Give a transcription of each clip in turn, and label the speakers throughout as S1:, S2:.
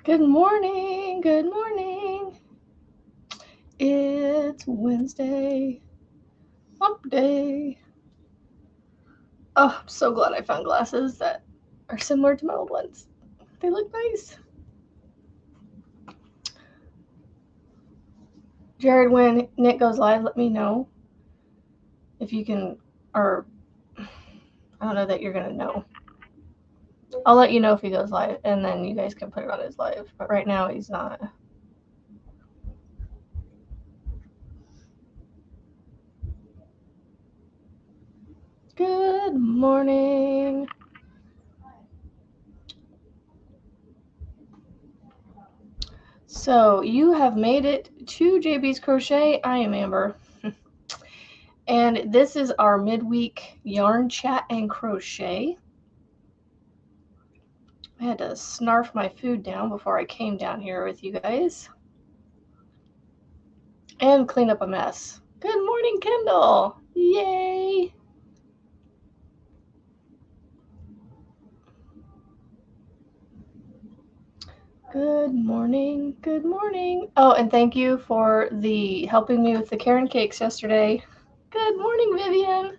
S1: Good morning, good morning. It's Wednesday, hump day. Oh, I'm so glad I found glasses that are similar to my old ones. They look nice. Jared, when Nick goes live, let me know if you can, or I don't know that you're going to know. I'll let you know if he goes live, and then you guys can put it on his live. But right now, he's not. Good morning. So, you have made it to JB's Crochet. I am Amber. And this is our midweek yarn chat and crochet. I had to snarf my food down before I came down here with you guys. And clean up a mess. Good morning, Kendall. Yay. Good morning. Good morning. Oh, and thank you for the helping me with the Karen cakes yesterday. Good morning, Vivian.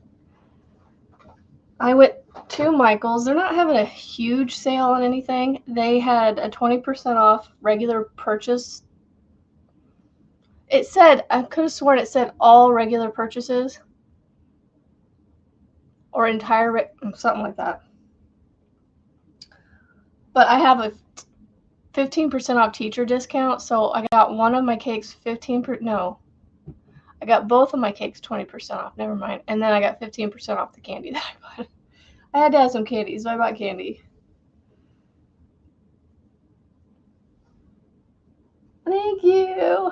S1: I went to Michael's. They're not having a huge sale on anything. They had a 20% off regular purchase. It said, I could have sworn it said all regular purchases or entire, something like that. But I have a 15% off teacher discount, so I got one of my cakes 15%, no. I got both of my cakes 20% off, never mind. And then I got 15% off the candy that I bought. I had to have some candy, so I bought candy. Thank you.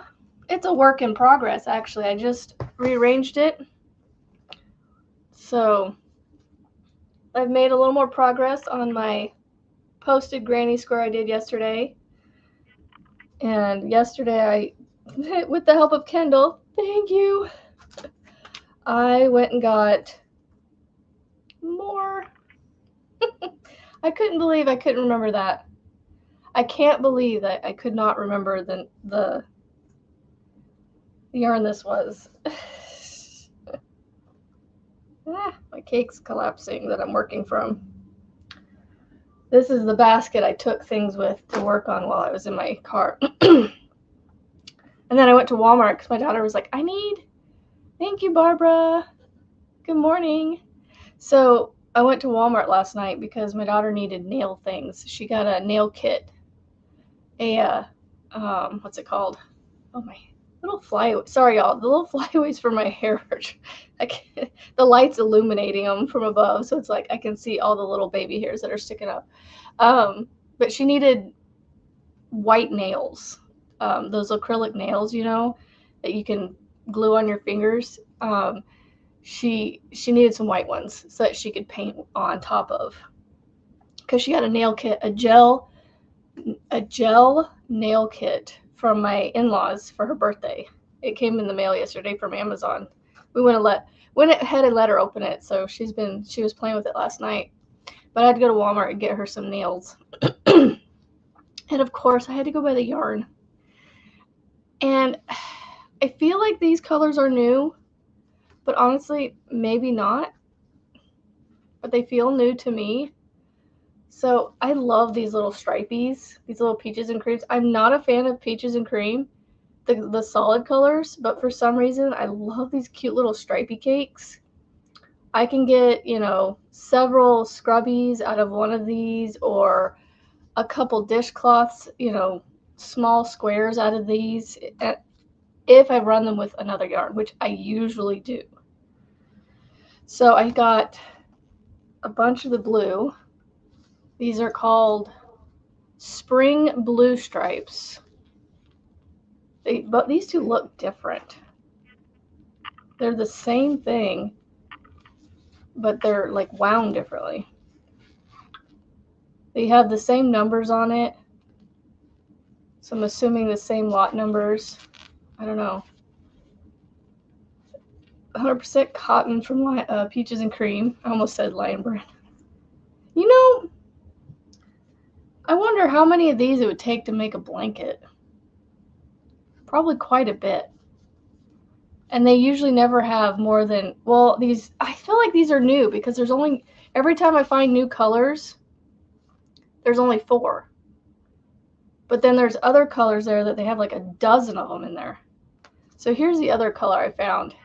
S1: It's a work in progress, actually. I just rearranged it. So I've made a little more progress on my posted granny square I did yesterday. And yesterday with the help of Kendall, thank you, I went and got more. I couldn't believe I couldn't remember that. I can't believe that I could not remember the yarn this was. My cake's collapsing that I'm working from. This is the basket I took things with to work on while I was in my car. And then I went to Walmart because my daughter was like, thank you, Barbara. Good morning. So I went to Walmart last night because my daughter needed nail things. She got a nail kit. What's it called? Oh, my little flyaway. Sorry, y'all. The little flyaways for my hair. The light's illuminating them from above, so it's like I can see all the little baby hairs that are sticking up. But she needed white nails. Those acrylic nails, that you can glue on your fingers. She needed some white ones so that she could paint on top of. Because she got a nail kit, a gel nail kit from my in-laws for her birthday. It came in the mail yesterday from Amazon. We went ahead and let her open it, so she was playing with it last night. But I had to go to Walmart and get her some nails. And of course, I had to go buy the yarn. And I feel like these colors are new, but honestly, maybe not. But they feel new to me. So I love these little stripies, these little peaches and creams. I'm not a fan of peaches and cream, the solid colors, but for some reason, I love these cute little stripy cakes. I can get, several scrubbies out of one of these, or a couple dishcloths, small squares out of these, if I run them with another yarn, which I usually do. So I got a bunch of the blue. These are called Spring Blue Stripes. But these two look different. They're the same thing, but they're like wound differently. They have the same numbers on it, so I'm assuming the same lot numbers. I don't know. 100% cotton from Peaches and Cream. I almost said Lion Brand. I wonder how many of these it would take to make a blanket. Probably quite a bit. And they usually never have more than, well, these, I feel like these are new because there's only, every time I find new colors, there's only 4. But then there's other colors there that they have like a dozen of them in there. So here's the other color I found.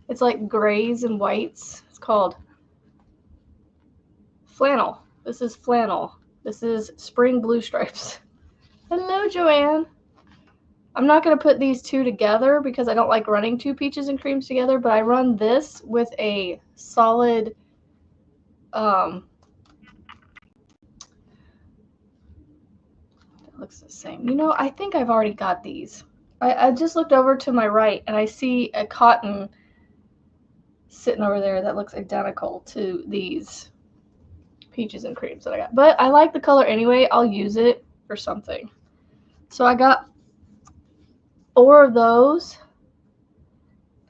S1: It's like grays and whites. It's called flannel. This is flannel. This is spring blue stripes. Hello, Joanne. I'm not going to put these two together because I don't like running 2 peaches and creams together, but I run this with a solid it looks the same. You know, I think I've already got these. I just looked over to my right and I see a cotton sitting over there that looks identical to these peaches and creams that I got. But I like the color anyway. I'll use it for something. So I got 4 of those,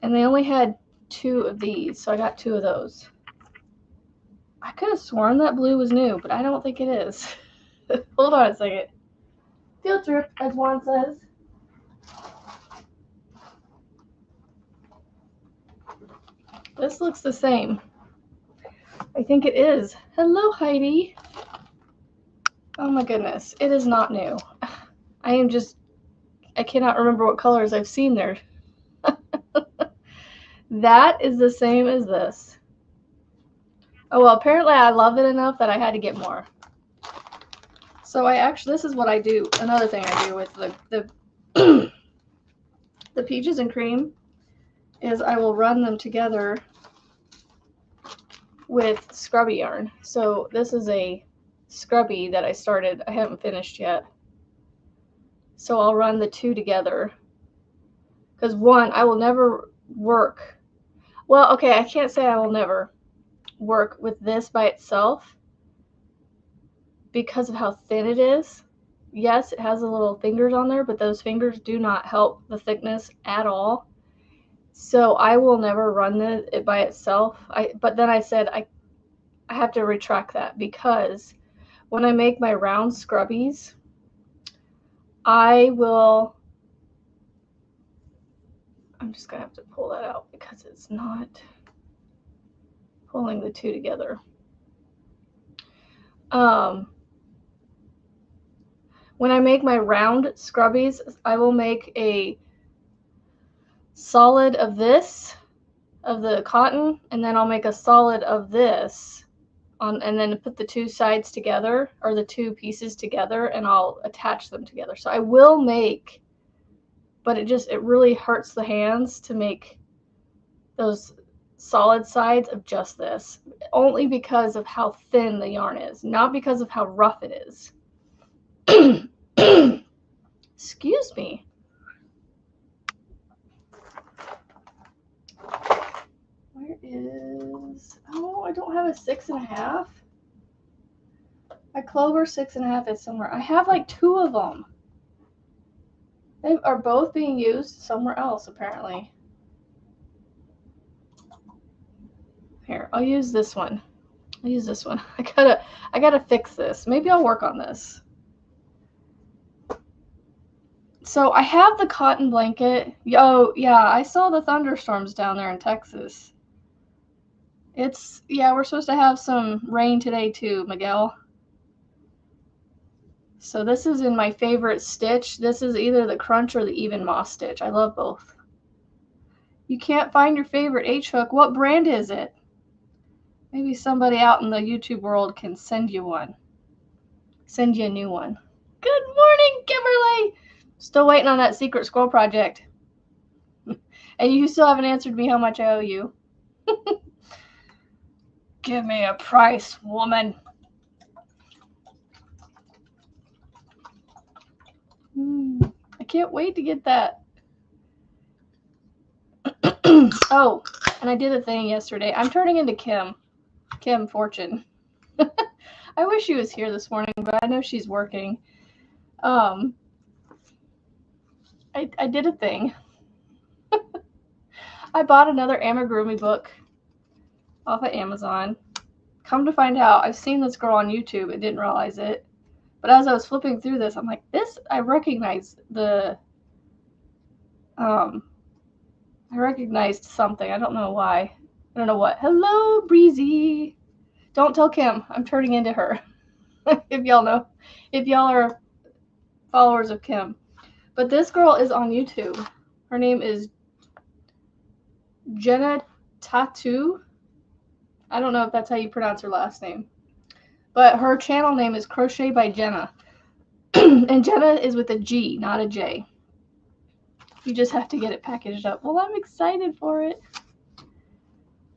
S1: and they only had 2 of these, so I got 2 of those. I could have sworn that blue was new, but I don't think it is. Hold on a second. Field trip, as Juan says. This looks the same. I think it is. Hello, Heidi. Oh my goodness, it is not new. I cannot remember what colors I've seen there. That is the same as this. Oh, well, apparently I love it enough that I had to get more. So this is what I do. Another thing I do with the the peaches and cream is I will run them together with scrubby yarn. So this is a scrubby that I started. I haven't finished yet. So I'll run the 2 together. Because one, I will never work. Well, okay, I can't say I will never work with this by itself because of how thin it is. Yes, it has the little fingers on there, but those fingers do not help the thickness at all. So I will never run it by itself. But then I said I have to retract that because when I make my round scrubbies, I'm just going to have to pull that out because it's not pulling the 2 together. When I make my round scrubbies, I will make a solid of this, of the cotton, and then I'll make a solid of this, and then put the 2 sides together, or the 2 pieces together, and I'll attach them together. So I will make, but it really hurts the hands to make those solid sides of just this, only because of how thin the yarn is, not because of how rough it is. Excuse me. Where is, oh, I don't have a 6.5. My Clover 6.5 is somewhere. I have like 2 of them. They are both being used somewhere else, apparently. Here, I'll use this one. I'll use this one. I gotta fix this. Maybe I'll work on this. So I have the cotton blanket. Oh, yeah, I saw the thunderstorms down there in Texas. Yeah, we're supposed to have some rain today too, Miguel. So this is in my favorite stitch. This is either the crunch or the even moss stitch. I love both. You can't find your favorite H-hook. What brand is it? Maybe somebody out in the YouTube world can send you one. Send you a new one. Good morning, Kimberly. Still waiting on that secret scroll project. And you still haven't answered me how much I owe you. Give me a price, woman. I can't wait to get that. Oh, and I did a thing yesterday. I'm turning into Kim Fortune. I wish she was here this morning, but I know she's working. I did a thing. I bought another amigurumi book off of Amazon. Come to find out, I've seen this girl on YouTube and didn't realize it. But as I was flipping through this, I'm like, I recognize I recognized something. I don't know why. I don't know what. Hello, Breezy. Don't tell Kim. I'm turning into her. If y'all know. If y'all are followers of Kim. But this girl is on YouTube. Her name is Jenna Tattoo. I don't know if that's how you pronounce her last name. But her channel name is Crochet by Jenna. And Jenna is with a G, not a J. You just have to get it packaged up. Well, I'm excited for it.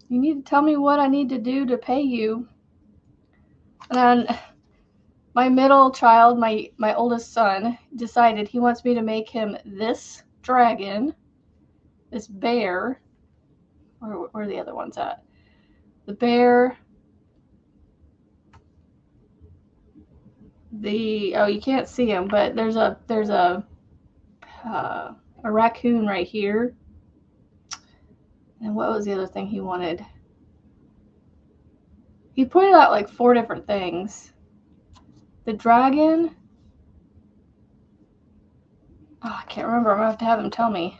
S1: You need to tell me what I need to do to pay you. And then my middle child, my oldest son, decided he wants me to make him this dragon, this bear. Where are the other ones at? The bear. You can't see him, but there's a raccoon right here. And what was the other thing he wanted? He pointed out like 4 different things. The dragon. Oh, I can't remember. I'm going to have him tell me.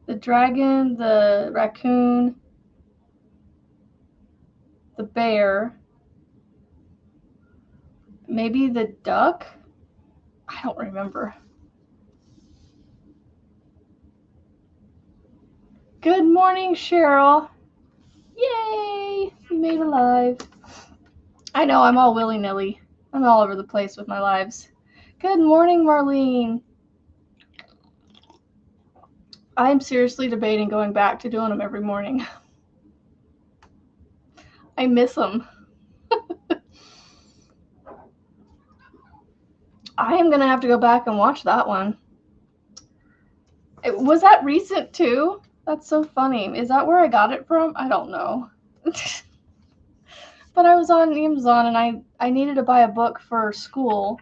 S1: The dragon, the raccoon, the bear, maybe the duck? I don't remember. Good morning, Cheryl. Yay! You made a live. I know, I'm all willy-nilly. I'm all over the place with my lives. Good morning, Marlene. I'm seriously debating going back to doing them every morning. I miss them. I am going to have to go back and watch that one. Was that recent too? That's so funny. Is that where I got it from? I don't know. But I was on Amazon and I needed to buy a book for school.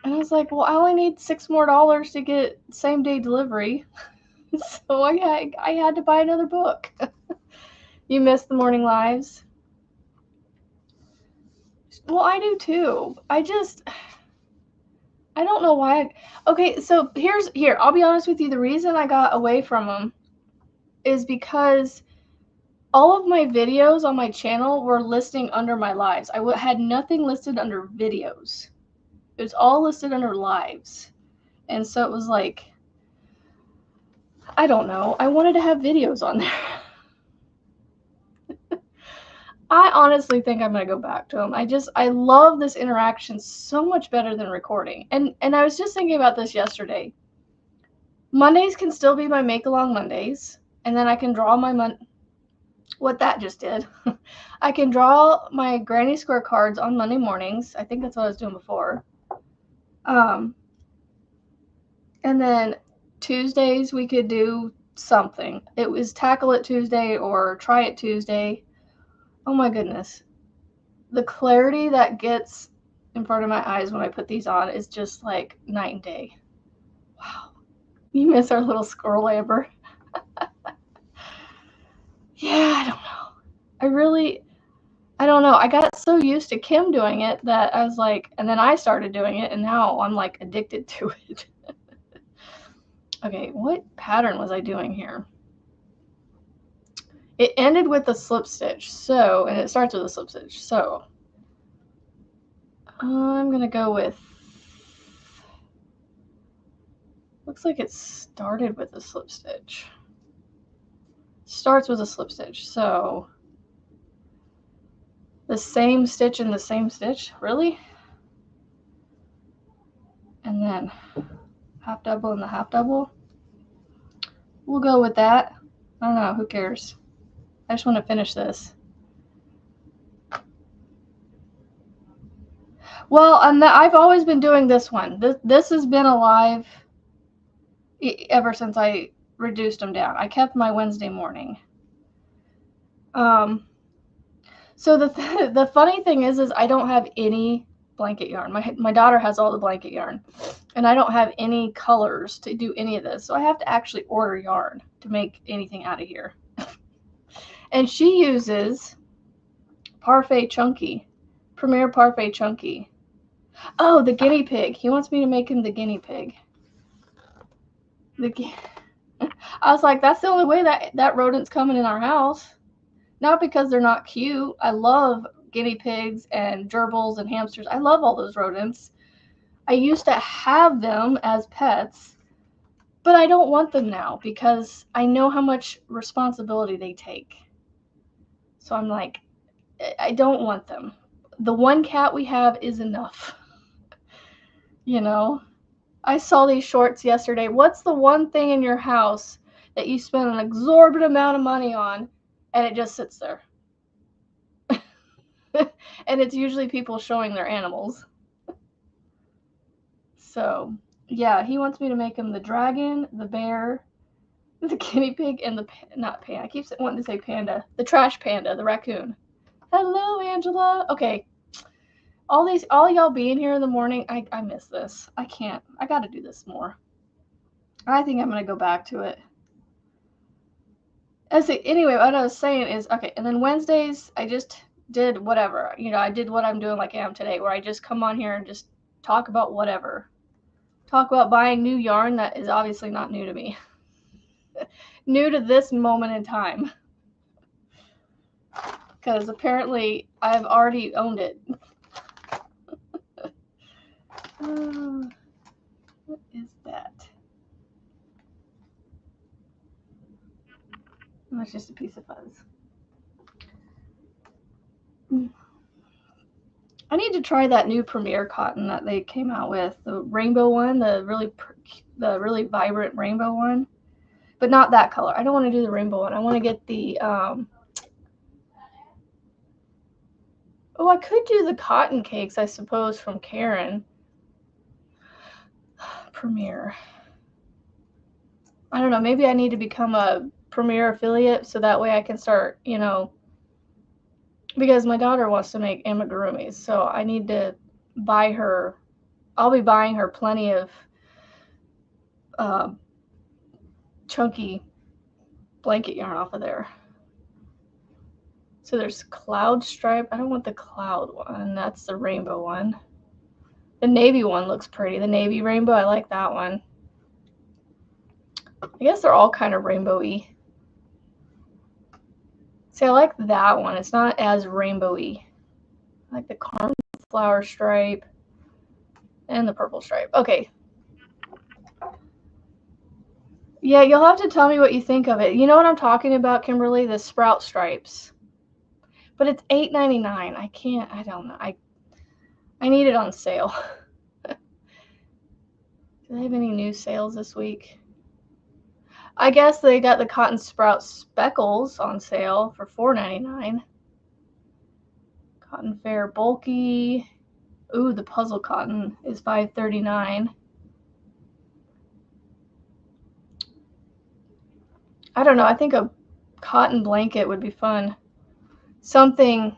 S1: And I was like, well, I only need $6 more to get same day delivery. So I had to buy another book. You missed the morning lives? Well, I do too. I don't know why. Okay, so here, I'll be honest with you. The reason I got away from them is because all of my videos on my channel were listing under my lives. I had nothing listed under videos. It was all listed under lives. And so it was like, I don't know. I wanted to have videos on there. I honestly think I'm going to go back to them. I love this interaction so much better than recording. And I was just thinking about this yesterday. Mondays can still be my make-along Mondays. And then I can draw what that just did. I can draw my Granny Square cards on Monday mornings. I think that's what I was doing before. And then Tuesdays we could do something. It was Tackle It Tuesday or Try It Tuesday. Oh my goodness. The clarity that gets in front of my eyes when I put these on is just like night and day. Wow. You miss our little squirrel, Amber. Yeah, I don't know. I don't know. I got so used to Kim doing it that I was like, and then I started doing it, and now I'm like addicted to it. Okay, what pattern was I doing here? It ended with a slip stitch, and it starts with a slip stitch. So I'm gonna go with. Looks like it started with a slip stitch. Starts with a slip stitch. So the same stitch in the same stitch, really? And then half double in the half double. We'll go with that. I don't know, who cares? I just want to finish this. Well, I've always been doing this one. This has been alive ever since I reduced them down. I kept my Wednesday morning. So the funny thing is I don't have any blanket yarn. My daughter has all the blanket yarn, and I don't have any colors to do any of this, so I have to actually order yarn to make anything out of here. And she uses Parfait Chunky, Premier Parfait Chunky. Oh, the guinea pig. He wants me to make him the guinea pig. I was like, that's the only way that rodent's coming in our house. Not because they're not cute. I love guinea pigs and gerbils and hamsters. I love all those rodents. I used to have them as pets, but I don't want them now because I know how much responsibility they take. So I'm like, I don't want them. The one cat we have is enough. You know? I saw these shorts yesterday. What's the one thing in your house that you spend an exorbitant amount of money on and it just sits there? And it's usually people showing their animals. So, yeah, he wants me to make him the dragon, the bear, the guinea pig, and the, not panda. I keep wanting to say panda. The trash panda, the raccoon. Hello, Angela. Okay. All y'all being here in the morning, I miss this. I can't. I got to do this more. I think I'm going to go back to it. Anyway, what I was saying is, okay, and then Wednesdays, I just did whatever. You know, I did what I'm doing like I am today, where I just come on here and just talk about whatever. Talk about buying new yarn that is obviously not new to me. New to this moment in time. Because apparently I've already owned it. What is that? That's just a piece of fuzz. I need to try that new Premier cotton that they came out with, the rainbow one, the really vibrant rainbow one, but not that color. I don't want to do the rainbow one. I want to get the oh, I could do the cotton cakes, I suppose, from Karen. Premier. I don't know. Maybe I need to become a Premier affiliate so that way I can start, you know, because my daughter wants to make amigurumis, so I need to buy her. I'll be buying her plenty of chunky blanket yarn off of there. So there's cloud stripe. I don't want the cloud one. That's the rainbow one. The navy one looks pretty. The navy rainbow, I like that one. I guess they're all kind of rainbowy. See, I like that one. It's not as rainbowy. I like the cornflower stripe and the purple stripe. Okay. Yeah, you'll have to tell me what you think of it. You know what I'm talking about, Kimberly? The sprout stripes. But it's $8.99. I can't. I don't know. I need it on sale. Do they have any new sales this week? I guess they got the cotton sprout speckles on sale for $4.99. Cotton fair bulky. Ooh, the puzzle cotton is $5.39. I don't know. I think a cotton blanket would be fun. Something.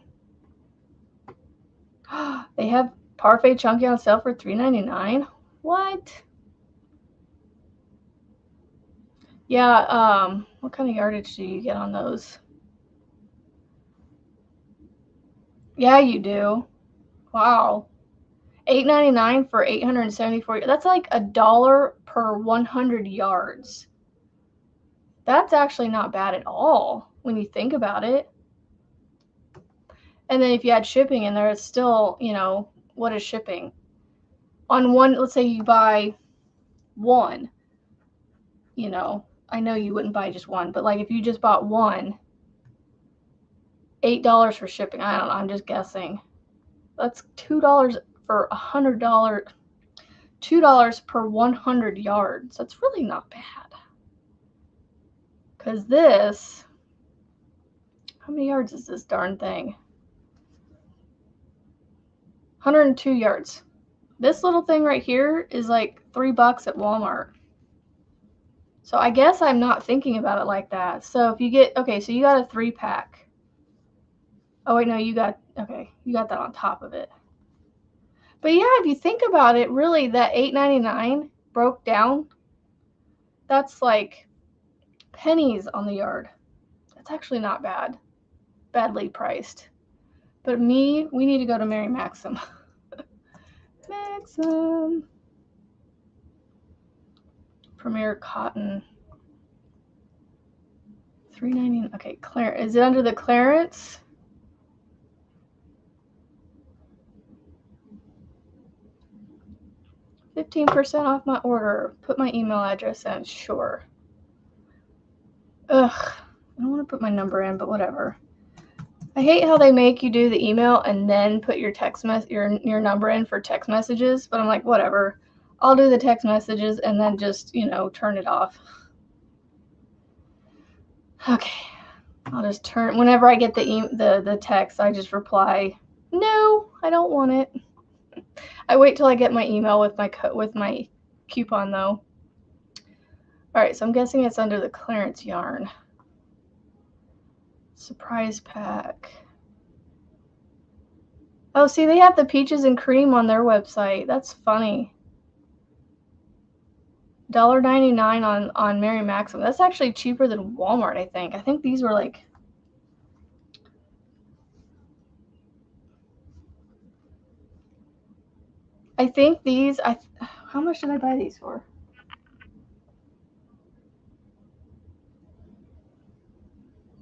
S1: They have Parfait Chunky on sale for $3.99. What? Yeah, what kind of yardage do you get on those? Yeah, you do. Wow. $8.99 for 874. That's like $1 per 100 yards. That's actually not bad at all when you think about it. And then if you add shipping in there, it's still, you know, what is shipping? On one, let's say you buy one, you know, I know you wouldn't buy just one, but like if you just bought one, $8 for shipping. I don't know, I'm just guessing. That's $2 for $100. $2 per 100 yards. That's really not bad. Because this, how many yards is this darn thing? 102 yards. This little thing right here is like $3 at Walmart. So I guess I'm not thinking about it like that. So if you get, okay, so you got a 3-pack. Oh wait, no, you got, okay, you got that on top of it. But yeah, if you think about it, really, that $8.99 broke down. That's like pennies on the yard. That's actually not bad. Badly priced. But we need to go to Mary Maxim. Maxim. Premier Cotton. $3.99. Okay, is it under the clearance? $15% off my order. Put my email address in. Sure. Ugh. I don't want to put my number in, but whatever. I hate how they make you do the email and then put your your number in for text messages, but I'm like, whatever. I'll do the text messages and then just, turn it off. Okay. I'll just turn whenever I get the text, I just reply, "No, I don't want it." I wait till I get my email with my coupon though. All right, so I'm guessing it's under the clearance yarn. Surprise pack. Oh, see, they have the peaches and cream on their website. That's funny. $1.99 on Mary Maxim. That's actually cheaper than Walmart, I think. I think these were like... I think these... How much did I buy these for?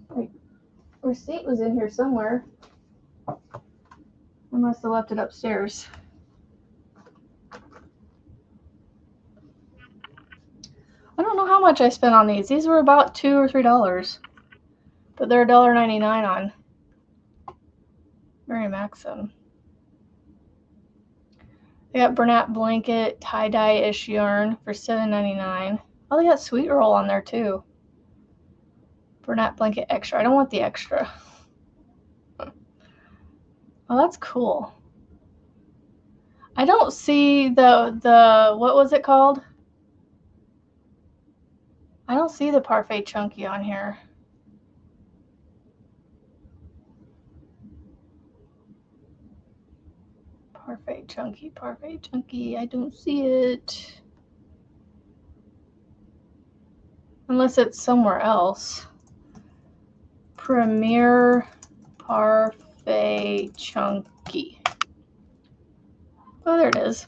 S1: Wait, receipt was in here somewhere. I must have left it upstairs. I don't know how much I spent on these. These were about $2 or $3. But they're $1.99 on Mary Maxim. They got Bernat Blanket tie-dye-ish yarn for $7.99. Oh, they got Sweet Roll on there too. Bernat Blanket extra. I don't want the extra. Oh, that's cool. I don't see the what was it called? I don't see the Parfait Chunky on here. Parfait Chunky. I don't see it. Unless it's somewhere else. Premier Parfait Chunky. Oh, there it is.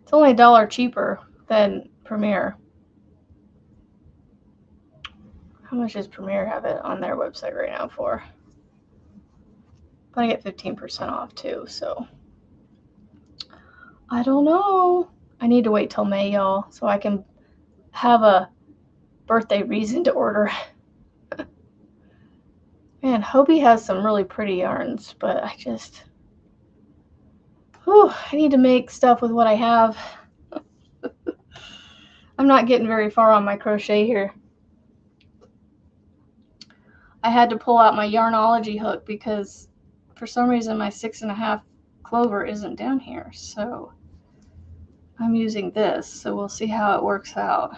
S1: It's only $1 cheaper than Premier. How much does Premier have it on their website right now for? But I get 15% off too, so I don't know. I need to wait till May, y'all, so I can have a birthday reason to order. Man, Hobie has some really pretty yarns, but I need to make stuff with what I have. I'm not getting very far on my crochet here. I had to pull out my Yarnology hook because for some reason my 6.5 clover isn't down here, so I'm using this, so we'll see how it works out.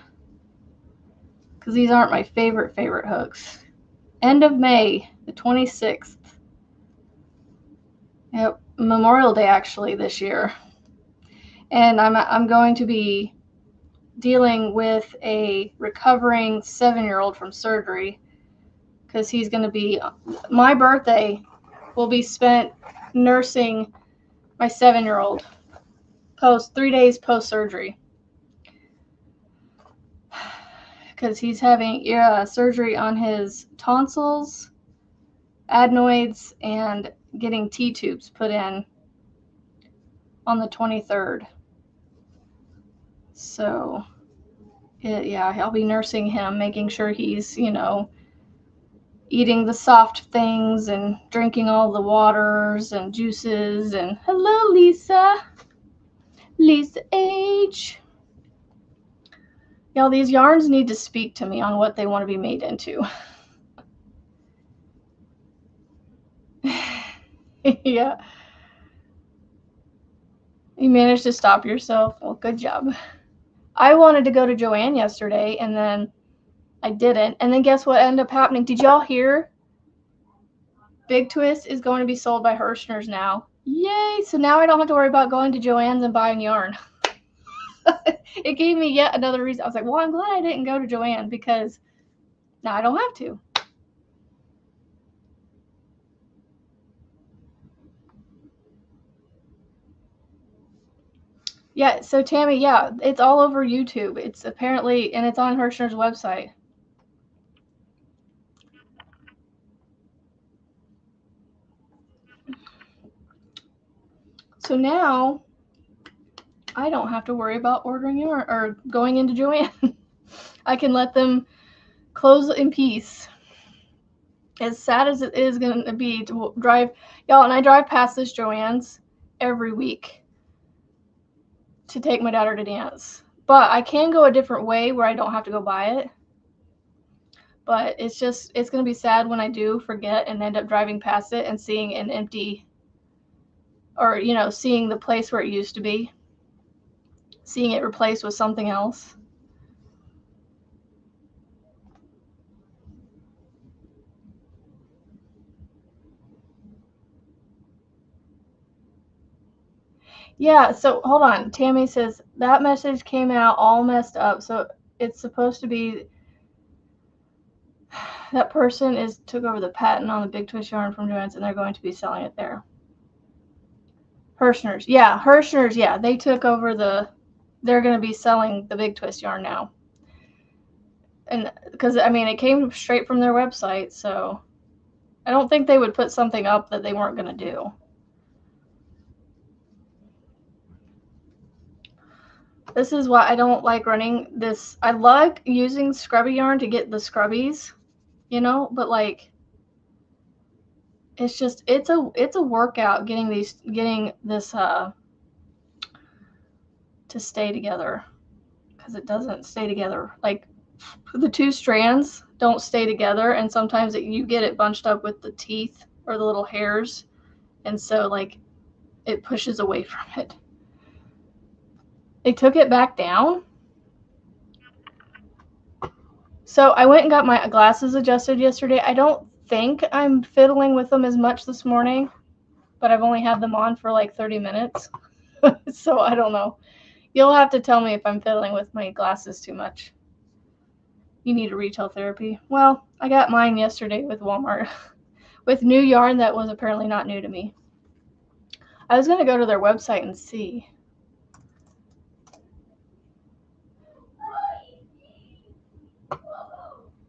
S1: Because these aren't my favorite hooks. End of May, the 26th. Yep, Memorial Day actually this year. And I'm going to be dealing with a recovering 7-year-old from surgery because he's going to be... My birthday will be spent nursing my 7-year-old 3 days post-surgery. Because he's having surgery on his tonsils, adenoids, and getting T-tubes put in on the 23rd. So, I'll be nursing him, making sure he's, eating the soft things and drinking all the waters and juices. And hello, Lisa H. Y'all, these yarns need to speak to me on what they want to be made into. Yeah. You managed to stop yourself. Well, good job. I wanted to go to Joann yesterday, and then I didn't. And then guess what ended up happening? Did y'all hear? Big Twist is going to be sold by Hirschner's now. Yay! So now I don't have to worry about going to Joann's and buying yarn. It gave me yet another reason. I was like, well, I'm glad I didn't go to Joann because now I don't have to. Yeah, so Tammy, yeah, it's all over YouTube. It's apparently, and it's on Hirschner's website. So now I don't have to worry about ordering yarn or going into Joann. I can let them close in peace. As sad as it is going to be to drive, y'all, and I drive past this Joann's every week to take my daughter to dance. But I can go a different way where I don't have to go buy it. But it's going to be sad when I do forget and end up driving past it and seeing an empty, or, seeing the place where it used to be, seeing it replaced with something else. Yeah, so hold on. Tammy says that message came out all messed up. So it's supposed to be that person took over the patent on the Big Twist yarn from Joann's and they're going to be selling it there. Hirschner's. Yeah, they took over they're going to be selling the Big Twist yarn now. And because, it came straight from their website, so I don't think they would put something up that they weren't going to do. This is why I don't like running this. I like using scrubby yarn to get the scrubbies, but like it's a workout getting this to stay together, because it doesn't stay together. Like the two strands don't stay together, and sometimes you get it bunched up with the teeth or the little hairs, and so like it pushes away from it. They took it back down. So I went and got my glasses adjusted yesterday. I don't think I'm fiddling with them as much this morning, but I've only had them on for like 30 minutes. So I don't know. You'll have to tell me if I'm fiddling with my glasses too much. You need a retail therapy. Well, I got mine yesterday with Walmart with new yarn that was apparently not new to me. I was going to go to their website and see.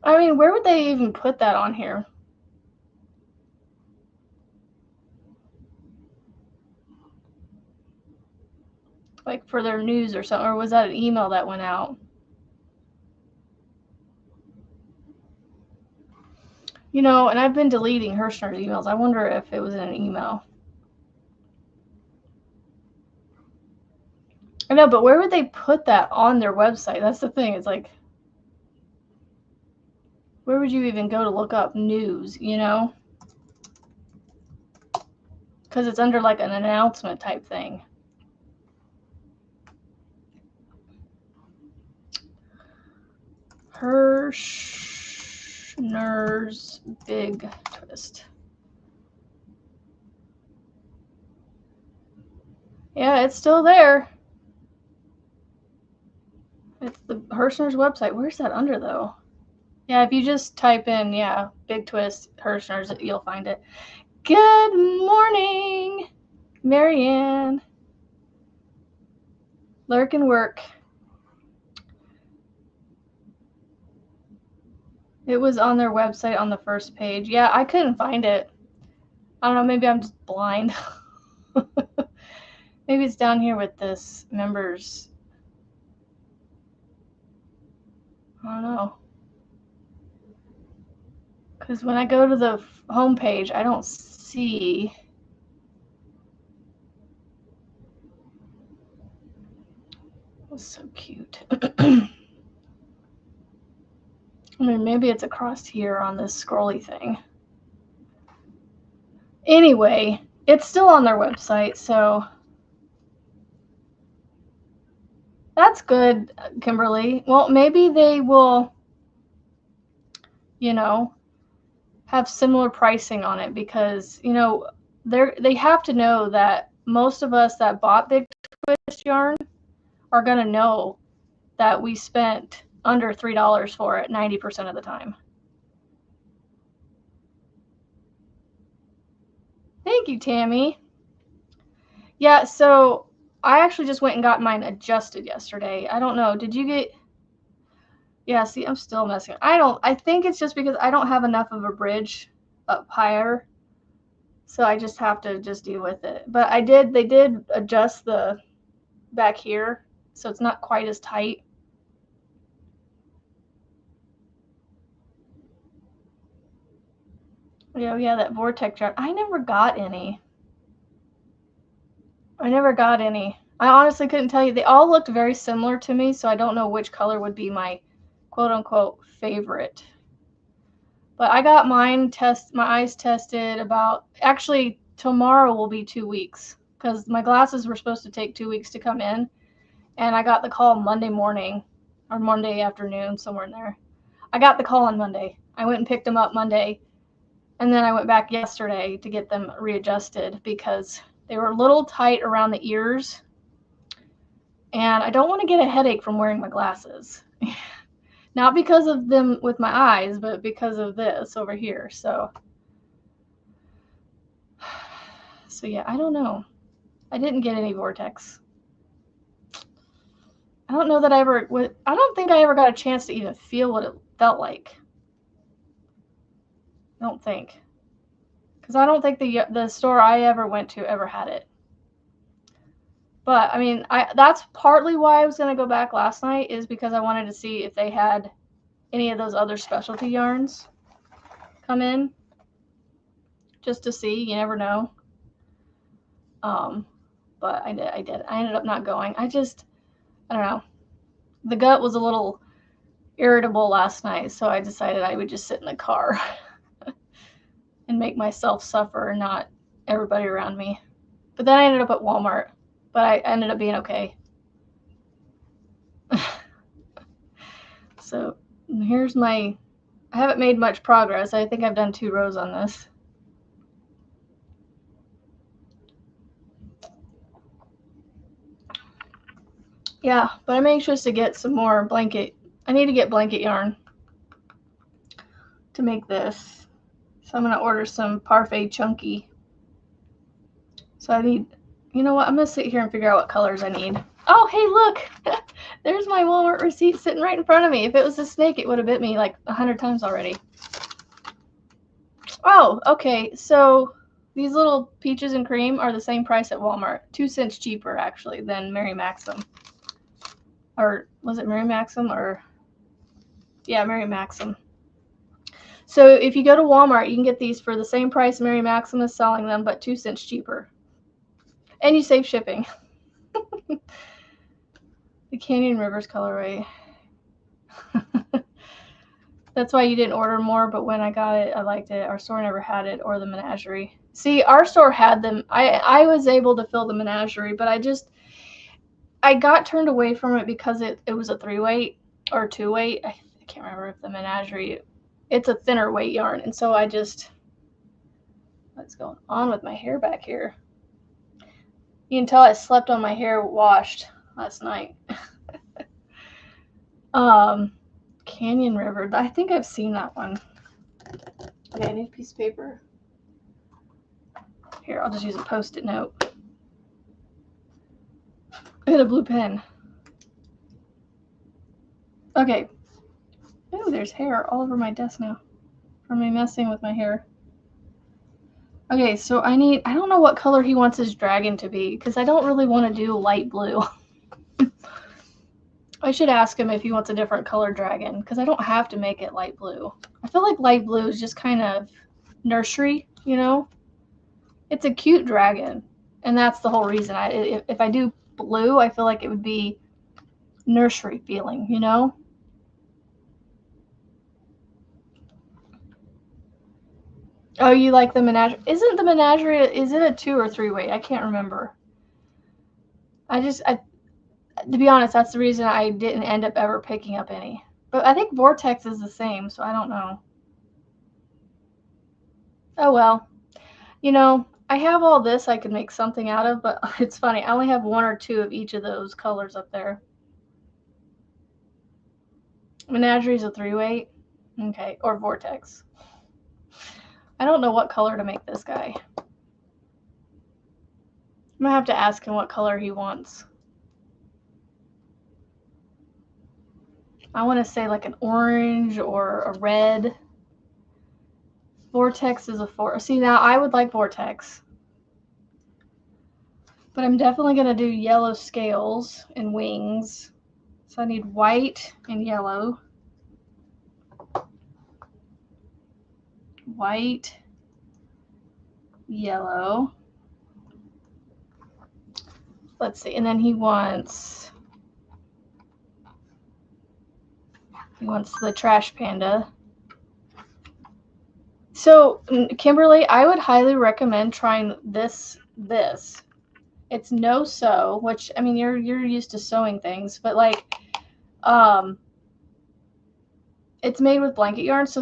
S1: Where would they even put that on here? Like for their news or something, or was that an email that went out? And I've been deleting Hirschner's emails. I wonder if it was in an email. I know, but where would they put that on their website? That's the thing. It's like, where would you even go to look up news, Because it's under like an announcement type thing. Hirschner's Big Twist. Yeah, it's still there. It's the Hirschner's website. Where's that under, though? Yeah, if you just type in, Big Twist, Hirschner's, you'll find it. Good morning, Marianne. Lurk and work. It was on their website on the first page. Yeah, I couldn't find it. I don't know, maybe I'm just blind. Maybe it's down here with this members. I don't know. Because when I go to the home page, I don't see. It was so cute. Maybe it's across here on this scrolly thing. Anyway, it's still on their website, so that's good, Kimberly. Well, maybe they will, have similar pricing on it because, they have to know that most of us that bought Big Twist yarn are going to know that we spent under $3 for it 90% of the time. Thank you, Tammy. Yeah, so I actually just went and got mine adjusted yesterday. I don't know. Did you get... Yeah, see, I'm still messing. I think it's just because I don't have enough of a bridge up higher. So I just have to just deal with it. But they did adjust the back here, so it's not quite as tight. Yeah, that Vortex yarn. I never got any. I honestly couldn't tell you. They all looked very similar to me, so I don't know which color would be my quote-unquote favorite. But I got my eyes tested about... Actually, tomorrow will be 2 weeks, because my glasses were supposed to take 2 weeks to come in, and I got the call Monday morning, or Monday afternoon, somewhere in there. I got the call on Monday. I went and picked them up Monday, and then I went back yesterday to get them readjusted because they were a little tight around the ears, and I don't want to get a headache from wearing my glasses. Not because of them with my eyes, but because of this over here. So yeah, I don't know. I didn't get any Vortex. I don't know that I don't think I ever got a chance to even feel what it felt like. I don't think. Because I don't think the store I ever went to ever had it. But, I mean, that's partly why I was going to go back last night, is because I wanted to see if they had any of those other specialty yarns come in. Just to see. You never know. But I did. I ended up not going. I don't know. The gut was a little irritable last night, so I decided I would just sit in the car and make myself suffer, not everybody around me. But then I ended up at Walmart, but I ended up being okay. So here's I haven't made much progress. I think I've done 2 rows on this. Yeah, but I'm anxious to get some more blanket. I need to get blanket yarn to make this. So I'm going to order some Parfait Chunky. So I need... You know what? I'm going to sit here and figure out what colors I need. Oh, hey, look! There's my Walmart receipt sitting right in front of me. If it was a snake, it would have bit me like 100 times already. Oh, okay. So these little peaches and cream are the same price at Walmart. 2 cents cheaper, actually, than Mary Maxim. Or was it Mary Maxim? Or... Yeah, Mary Maxim. So if you go to Walmart, you can get these for the same price Mary Maxim is selling them, but 2 cents cheaper. And you save shipping. The Canyon Rivers colorway. That's why you didn't order more, but when I got it, I liked it. Our store never had it, or the Menagerie. See, our store had them. I was able to fill the Menagerie, but I got turned away from it because it was a 3-weight or 2-weight. I can't remember if the Menagerie... It's a thinner weight yarn, and so I just... What's going on with my hair back here? You can tell I slept on my hair washed last night. Canyon River. I think I've seen that one. Okay, I need a piece of paper. Here, I'll just use a Post-it note. And a blue pen. Okay. Oh, there's hair all over my desk now from me messing with my hair. Okay, so I don't know what color he wants his dragon to be, because I don't really want to do light blue. I should ask him if he wants a different color dragon, because I don't have to make it light blue. I feel like light blue is just kind of nursery, you know? It's a cute dragon, and that's the whole reason. If I do blue, I feel like it would be nursery feeling, you know? Oh, you like the Menagerie? Isn't the Menagerie, is it a 2 or 3-weight? I can't remember. To be honest, that's the reason I didn't end up ever picking up any. But I think Vortex is the same, so I don't know. Oh well. You know, I have all this I could make something out of, but it's funny. I only have 1 or 2 of each of those colors up there. Menagerie is a 3-weight. Okay, or Vortex. I don't know what color to make this guy. I'm gonna have to ask him what color he wants. I want to say like an orange or a red. Vortex is a 4. See, now I would like Vortex. But I'm definitely going to do yellow scales and wings. So I need white and yellow. White, yellow. Let's see. And then he wants the trash panda. So, Kimberly, I would highly recommend trying this. It's no sew, which, I mean, you're used to sewing things, but like, it's made with blanket yarn, so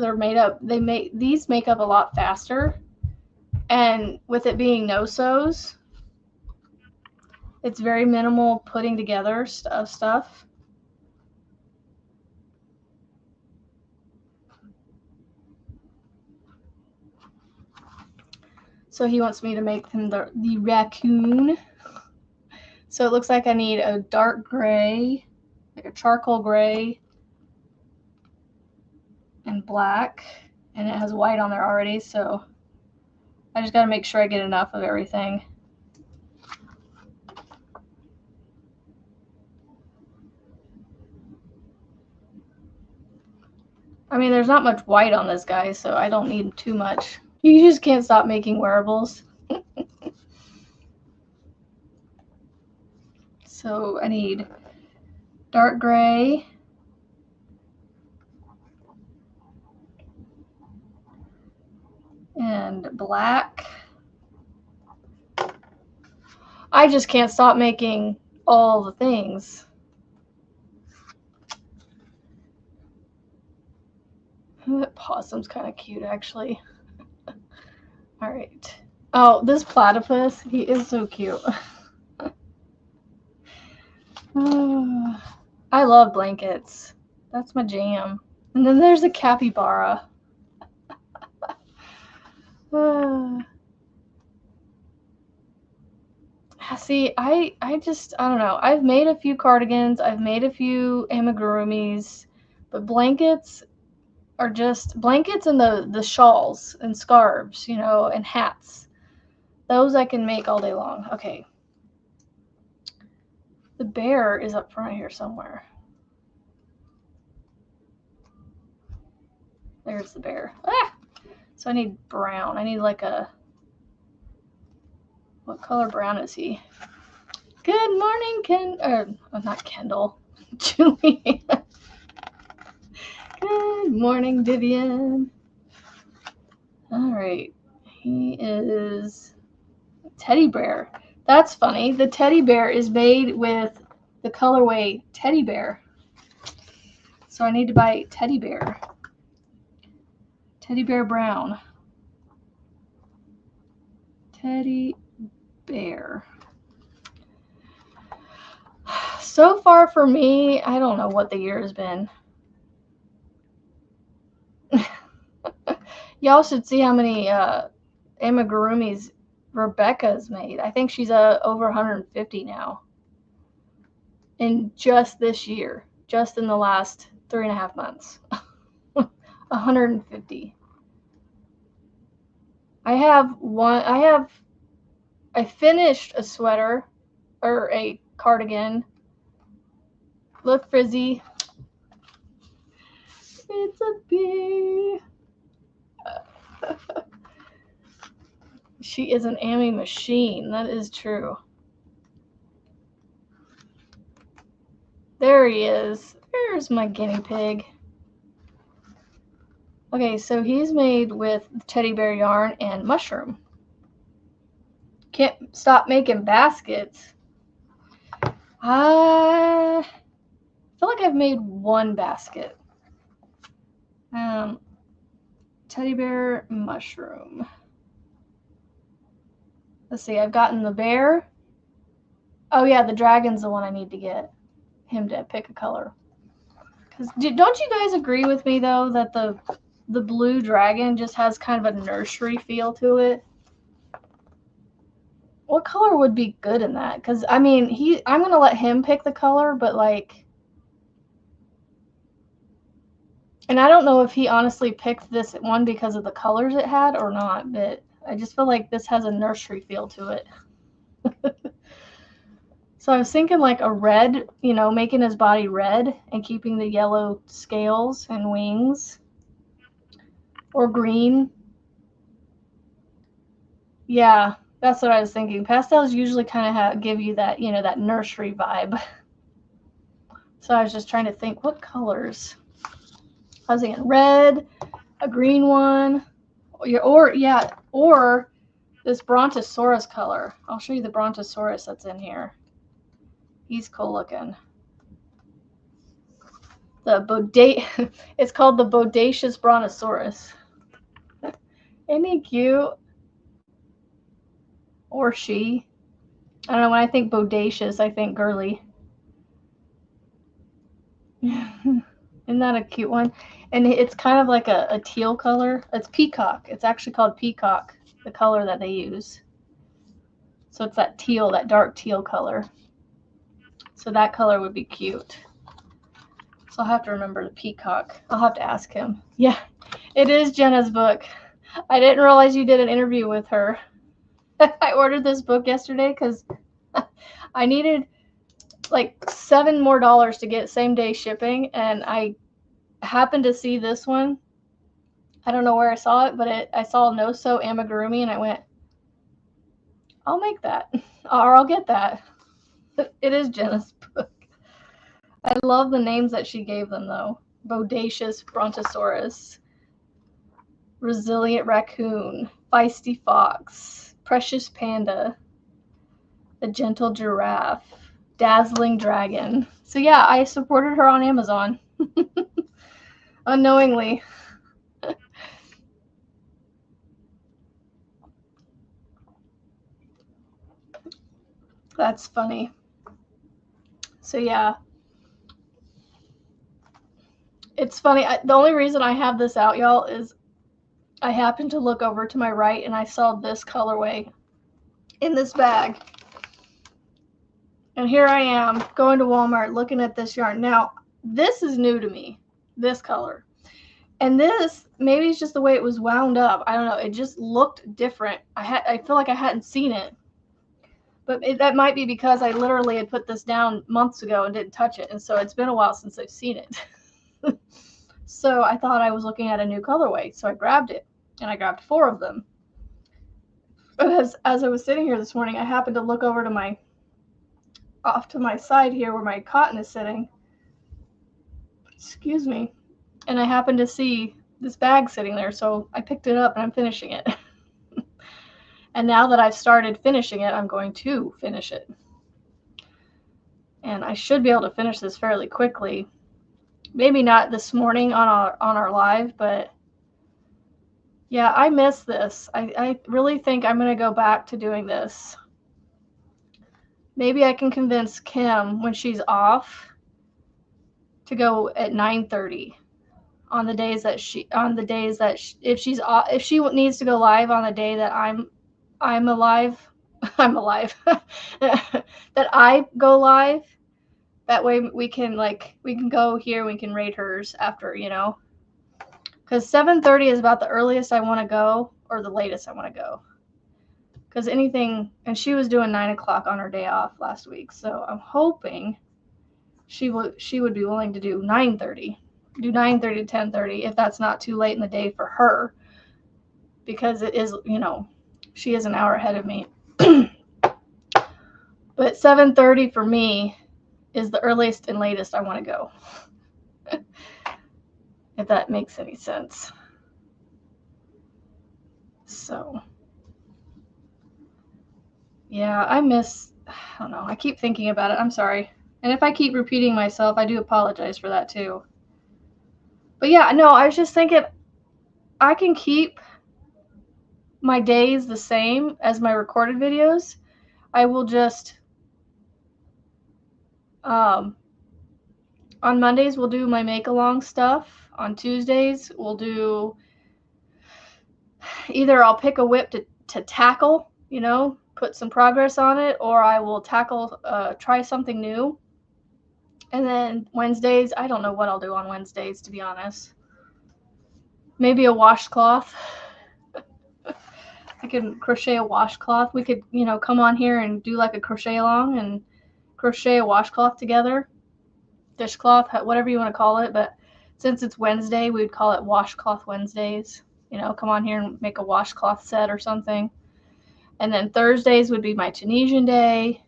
S1: these make up a lot faster. And with it being no sews, it's very minimal putting together stuff. So he wants me to make him the raccoon. So it looks like I need a dark gray, like a charcoal gray, and black, and it has white on there already, so I just got to make sure I get enough of everything. I mean, there's not much white on this guy, so I don't need too much. You just can't stop making wearables. So I need dark gray, and black. I just can't stop making all the things. That possum's kind of cute, actually. All right. Oh, this platypus, he is so cute. I love blankets. That's my jam. And then there's a capybara. See, I don't know. I've made a few cardigans. I've made a few amigurumis. But blankets are just blankets, and the shawls and scarves, you know, and hats. Those I can make all day long. Okay. The bear is up front here somewhere. There's the bear. Ah! So I need brown. I need like a... What color brown is he? Good morning, not Kendall. Julie. Good morning, Vivian. All right. He is teddy bear. That's funny. The teddy bear is made with the colorway teddy bear. So I need to buy teddy bear. Teddy bear brown. Teddy bear. So far for me, I don't know what the year has been. Y'all should see how many amigurumis Rebecca's made. I think she's over 150 now. In just this year, just in the last 3.5 months. 150. I finished a sweater or a cardigan. Look, Frizzy. It's a bee. She is an Amy machine. That is true. There he is. There's my guinea pig. Okay, so he's made with teddy bear yarn and mushroom. Can't stop making baskets. I feel like I've made one basket. Teddy bear mushroom. Let's see, I've gotten the bear. Oh yeah, the dragon's the one I need to get him to pick a color. Because don't you guys agree with me though that the blue dragon just has kind of a nursery feel to it? What color would be good in that? Because I mean, I'm gonna let him pick the color, but like, and I don't know if he honestly picked this one because of the colors it had or not, but I just feel like this has a nursery feel to it. So I was thinking like a red, you know, making his body red and keeping the yellow scales and wings. Or green. Yeah, that's what I was thinking. Pastels usually kind of give you that, you know, that nursery vibe. So I was just trying to think what colors. I was thinking red, a green one, or this Brontosaurus color. I'll show you the Brontosaurus that's in here. He's cool looking. It's called the Bodacious Brontosaurus. Isn't he cute? Or she. I don't know, when I think bodacious, I think girly. Isn't that a cute one? And it's kind of like a teal color. It's peacock. It's actually called peacock, the color that they use. So it's that teal, that dark teal color. So that color would be cute. So I'll have to remember the peacock. I'll have to ask him. Yeah, it is Jenna's book. I didn't realize you did an interview with her. I ordered this book yesterday because I needed like $7 more to get same day shipping, and I happened to see this one. I don't know where I saw it, but I saw No So Amigurumi, and I went, I'll make that, or I'll get that. It is Jenna's book. I love the names that she gave them, though. Bodacious Brontosaurus, Resilient Raccoon, Feisty Fox, Precious Panda, The Gentle Giraffe, Dazzling Dragon. So yeah, I supported her on Amazon. Unknowingly. That's funny. So yeah. It's funny. The only reason I have this out, y'all, is I happened to look over to my right and I saw this colorway in this bag. And here I am going to Walmart looking at this yarn. Now, this is new to me, this color. And this, maybe it's just the way it was wound up. I don't know. It just looked different. I feel like I hadn't seen it. But that might be because I literally had put this down months ago and didn't touch it. And so it's been a while since I've seen it. So I thought I was looking at a new colorway. So I grabbed it. And I grabbed 4 of them. But as I was sitting here this morning, I happened to look over to off to my side here where my cotton is sitting. Excuse me. And I happened to see this bag sitting there. So I picked it up and I'm finishing it. And now that I've started finishing it, I'm going to finish it. And I should be able to finish this fairly quickly. Maybe not this morning on our live, but yeah, I miss this. I really think I'm going to go back to doing this. Maybe I can convince Kim when she's off to go at 9:30 on the days that if she needs to go live on the day that I'm alive, that I go live. That way we can go here, we can rate hers after, you know, because 7:30 is about the earliest I want to go, or the latest I want to go. Because anything, and she was doing 9 o'clock on her day off last week, so I'm hoping she would be willing to do 9:30, do 9:30 to 10:30 if that's not too late in the day for her, because it is, you know, she is an hour ahead of me. But 7:30 for me is the earliest and latest I want to go. If that makes any sense. So, yeah, I don't know. I keep thinking about it. I'm sorry. And if I keep repeating myself, I do apologize for that too. But yeah, no, I was just thinking I can keep my days the same as my recorded videos, I will just, on Mondays, we'll do my make-along stuff. On Tuesdays, we'll do, either I'll pick a whip to tackle, you know, put some progress on it, or I will tackle, try something new. And then Wednesdays, I don't know what I'll do on Wednesdays, to be honest. Maybe a washcloth. I can crochet a washcloth. We could, you know, come on here and do like a crochet along and crochet a washcloth together. Dishcloth, whatever you want to call it. But since it's Wednesday, we would call it Washcloth Wednesdays. You know, come on here and make a washcloth set or something. And then Thursdays would be my Tunisian day.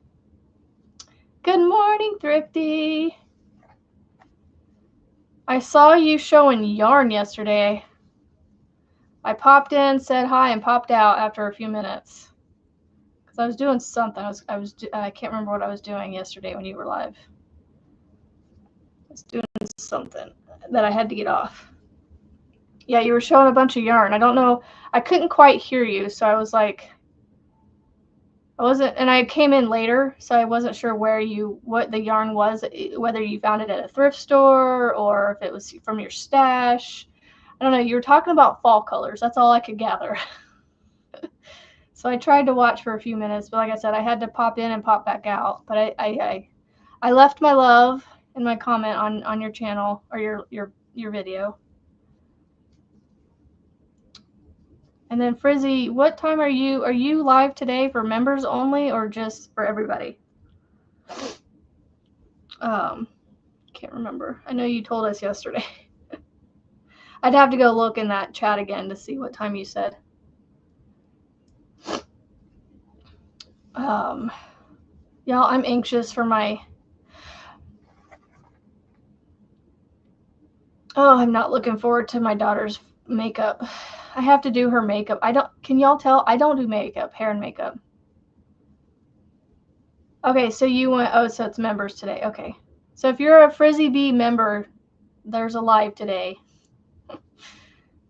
S1: Good morning, Thrifty. I saw you showing yarn yesterday. I popped in, said hi, and popped out after a few minutes because I was doing something. I can't remember what I was doing yesterday when you were live. I was doing something that I had to get off. Yeah, you were showing a bunch of yarn. I don't know. I couldn't quite hear you, so I was like, and I came in later, so I wasn't sure what the yarn was, whether you found it at a thrift store or if it was from your stash. I don't know. You were talking about fall colors. That's all I could gather. So I tried to watch for a few minutes, but like I said, I had to pop in and pop back out. But I left my love in my comment on your channel or your video. And then Frizzy, what time are you live today for members only or just for everybody? Can't remember. I know you told us yesterday. I'd have to go look in that chat again to see what time you said. Y'all, I'm anxious for my... Oh, I'm not looking forward to my daughter's makeup. I have to do her makeup. Can y'all tell? I don't do makeup, hair and makeup. Okay, so you went, so it's members today. Okay. So if you're a Frizzy Bee member, there's a live today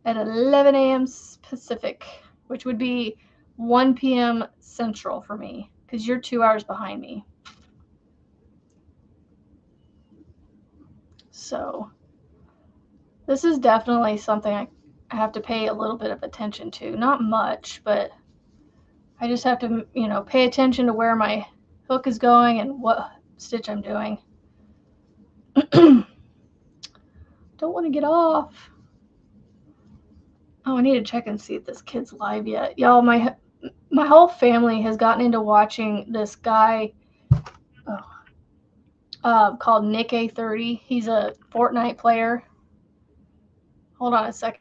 S1: at 11 a.m. Pacific, which would be 1 p.m. Central for me, because you're 2 hours behind me. So this is definitely something I have to pay a little bit of attention to. Not much, but I just have to, you know, pay attention to where my hook is going and what stitch I'm doing. Don't want to get off. Oh, I need to check and see if this kid's live yet. Y'all, my whole family has gotten into watching this guy called Nick A30. He's a Fortnite player. Hold on a second.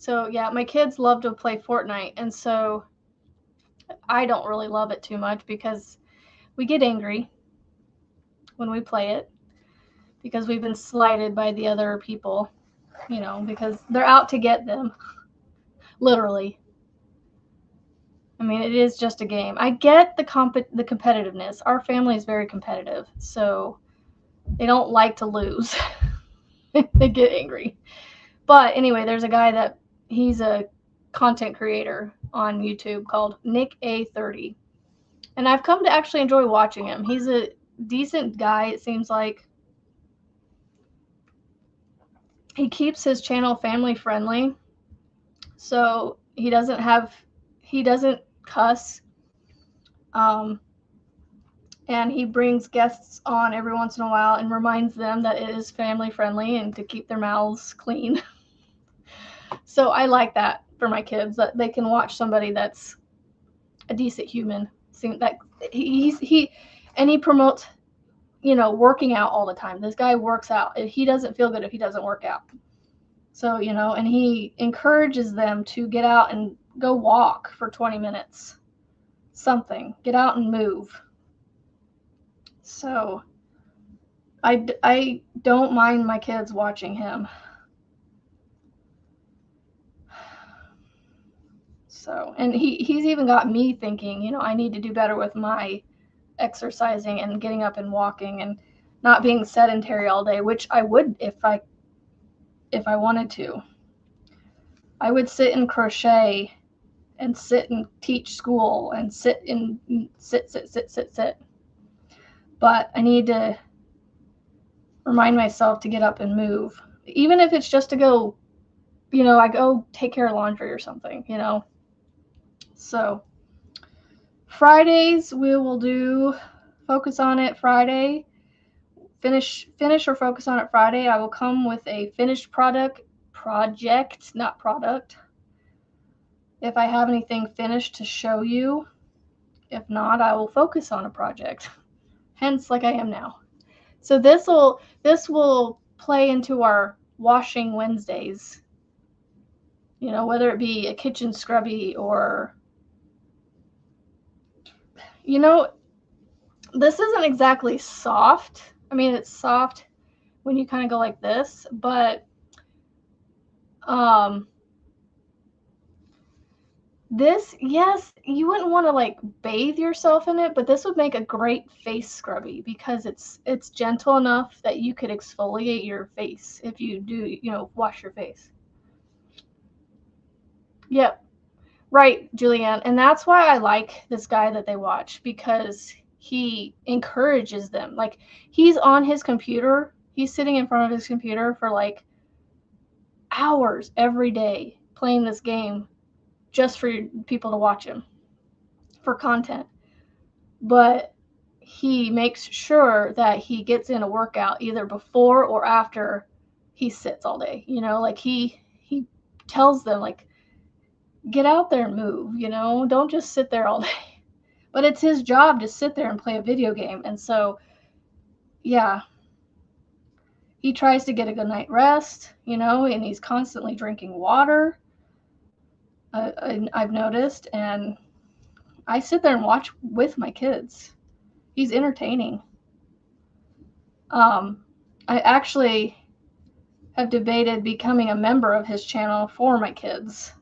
S1: So yeah, my kids love to play Fortnite, and so I don't really love it too much because we get angry when we play it because we've been slighted by the other people, you know, because they're out to get them, literally. I mean, it is just a game. I get the competitiveness. Our family is very competitive, so they don't like to lose. They get angry. But anyway, there's a guy he's a content creator on YouTube called Nick A30. And I've come to actually enjoy watching him. He's a decent guy, it seems like. He keeps his channel family friendly. So he doesn't cuss. And he brings guests on every once in a while and reminds them that it is family friendly and to keep their mouths clean. So I like that for my kids, that they can watch somebody that's a decent human. That he promotes, you know, working out all the time. This guy works out. He doesn't feel good if he doesn't work out. So, you know, and he encourages them to get out and go walk for 20 minutes. Something. Get out and move. So I don't mind my kids watching him. So, and he's even got me thinking, you know, I need to do better with my exercising and getting up and walking and not being sedentary all day, which I would if I wanted to. I would sit and crochet and sit and teach school and sit. But I need to remind myself to get up and move. Even if it's just to go, you know, I go take care of laundry or something, you know. So Fridays we will do Focus on It Friday. Finish or Focus on It Friday. I will come with a finished project, not product. If I have anything finished to show you. If not, I will focus on a project. Hence, like I am now. So this will play into our washing Wednesdays. You know, whether it be a kitchen scrubby or, you know, this isn't exactly soft. I mean, it's soft when you kind of go like this, but this, yes, you wouldn't want to like bathe yourself in it, but this would make a great face scrubby because it's gentle enough that you could exfoliate your face if you do, you know, wash your face. Yep. Right, Julianne. And that's why I like this guy that they watch, because he encourages them. Like, he's on his computer. He's sitting in front of his computer for like hours every day playing this game just for people to watch him for content. But he makes sure that he gets in a workout either before or after he sits all day. You know, like he tells them, like, get out there and move, you know, don't just sit there all day. But it's his job to sit there and play a video game. And so, yeah, he tries to get a good night rest, you know, and he's constantly drinking water. I've noticed, and I sit there and watch with my kids. He's entertaining. I actually have debated becoming a member of his channel for my kids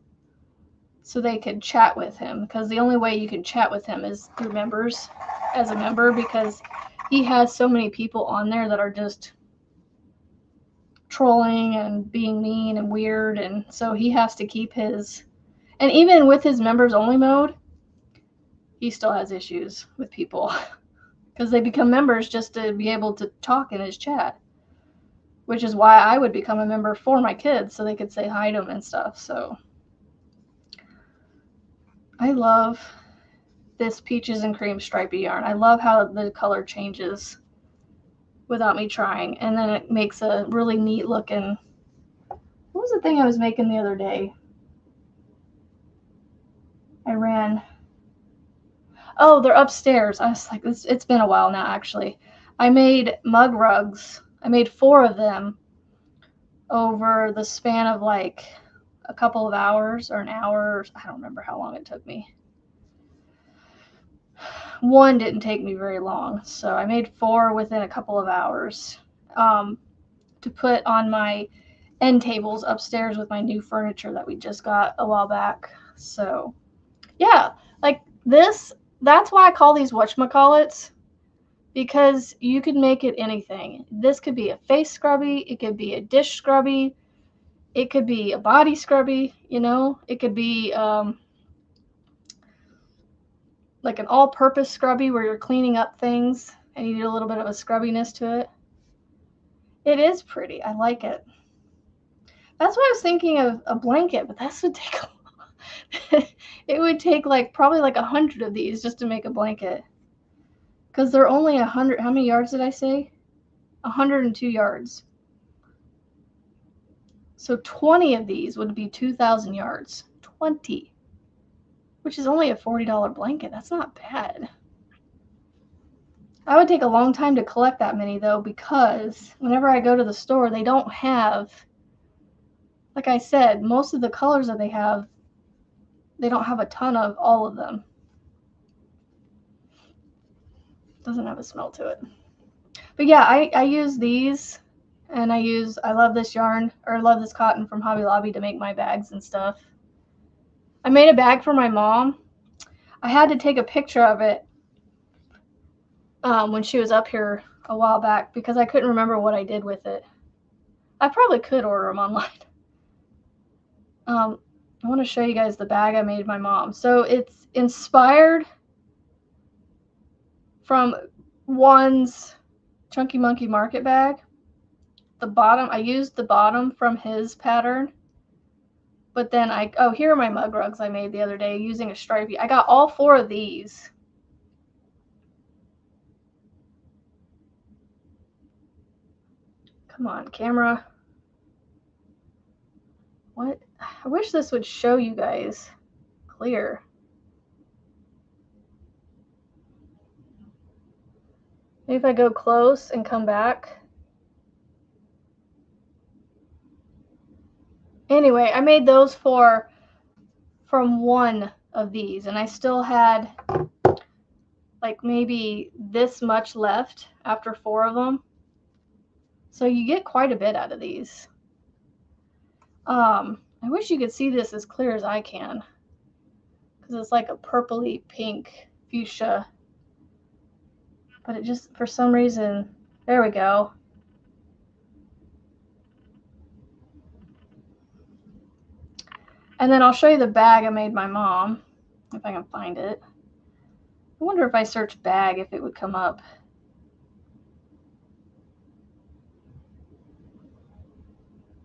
S1: so they could chat with him, because the only way you can chat with him is through members, as a member, because he has so many people on there that are just trolling and being mean and weird, and so he has to keep his, and even with his members only mode, he still has issues with people because they become members just to be able to talk in his chat, which is why I would become a member for my kids so they could say hi to him and stuff. So I love this peaches and cream stripy yarn. I love how the color changes without me trying, and then it makes a really neat looking, what was the thing I was making the other day? Oh, they're upstairs. I was like, it's been a while now, actually. I made mug rugs. I made 4 of them over the span of like a couple of hours or an hour. I don't remember how long it took me. One didn't take me very long, so I made 4 within a couple of hours to put on my end tables upstairs with my new furniture that we just got a while back. So yeah, like this, that's why I call these whatchamacallits, because you could make it anything. This could be a face scrubby, it could be a dish scrubby, it could be a body scrubby, you know, it could be like an all-purpose scrubby where you're cleaning up things and you need a little bit of a scrubbiness to it. It is pretty. I like it. That's why I was thinking of a blanket, but that would take a lot. It would take like probably like 100 of these just to make a blanket. Because they're only 100. How many yards did I say? 102 yards. So 20 of these would be 2,000 yards. 20. Which is only a $40 blanket. That's not bad. I would take a long time to collect that many, though, because whenever I go to the store, they don't have, like I said, most of the colors that they have, they don't have a ton of all of them. Doesn't have a smell to it. But yeah, I use these, and I love this yarn, or I love this cotton from Hobby Lobby to make my bags and stuff. I made a bag for my mom. I had to take a picture of it when she was up here a while back because I couldn't remember what I did with it. I probably could order them online. I want to show you guys the bag I made my mom. So it's inspired from One's Chunky Monkey Market bag. The bottom, I used the bottom from his pattern. But then here are my mug rugs I made the other day using a stripey. I got all 4 of these. Come on, camera. What? I wish this would show you guys clear. Maybe if I go close and come back. Anyway, I made those from 1 of these, and I still had like maybe this much left after 4 of them. So you get quite a bit out of these. I wish you could see this as clear as I can, because it's like a purpley pink fuchsia. But it just, for some reason, there we go. And then I'll show you the bag I made my mom, if I can find it. I wonder if I search bag if it would come up.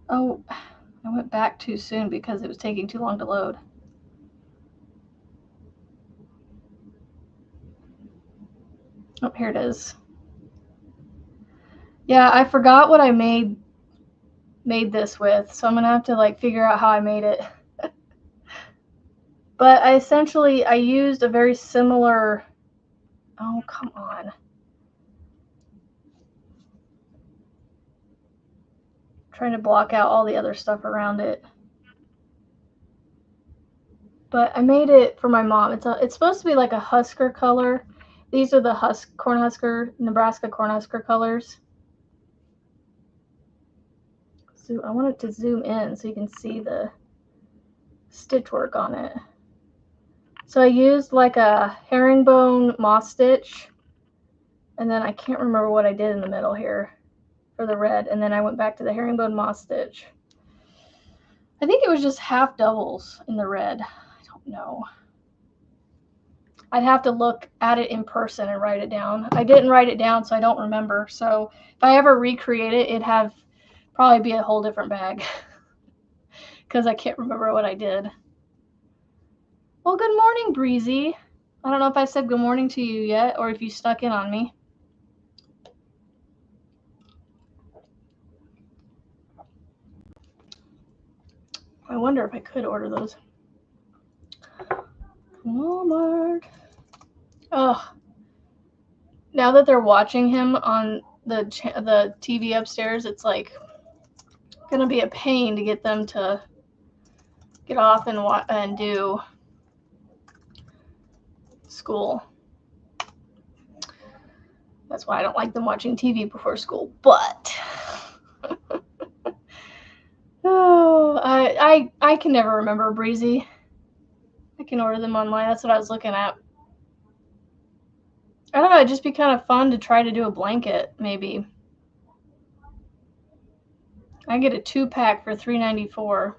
S1: Oh, I went back too soon because it was taking too long to load. Oh, here it is. Yeah, I forgot what I made this with, so I'm gonna have to like figure out how I made it. But I used a very similar, oh, come on. Trying to block out all the other stuff around it. But I made it for my mom. It's supposed to be like a Husker color. These are the Cornhusker, Nebraska Cornhusker colors. So I want it to zoom in so you can see the stitch work on it. So I used like a herringbone moss stitch, and then I can't remember what I did in the middle here for the red, and then I went back to the herringbone moss stitch. I think it was just half doubles in the red. I don't know. I'd have to look at it in person and write it down. I didn't write it down, so I don't remember. So if I ever recreate it, it'd have probably be a whole different bag because I can't remember what I did. Well, good morning, Breezy. I don't know if I said good morning to you yet or if you stuck in on me. I wonder if I could order those. Walmart. Oh, now that they're watching him on the TV upstairs, it's like gonna be a pain to get them to get off and do school. That's why I don't like them watching TV before school. But oh, I can never remember, Breezy. I can order them online. That's what I was looking at. I don't know. It'd just be kind of fun to try to do a blanket, maybe. I get a 2-pack for $3.94.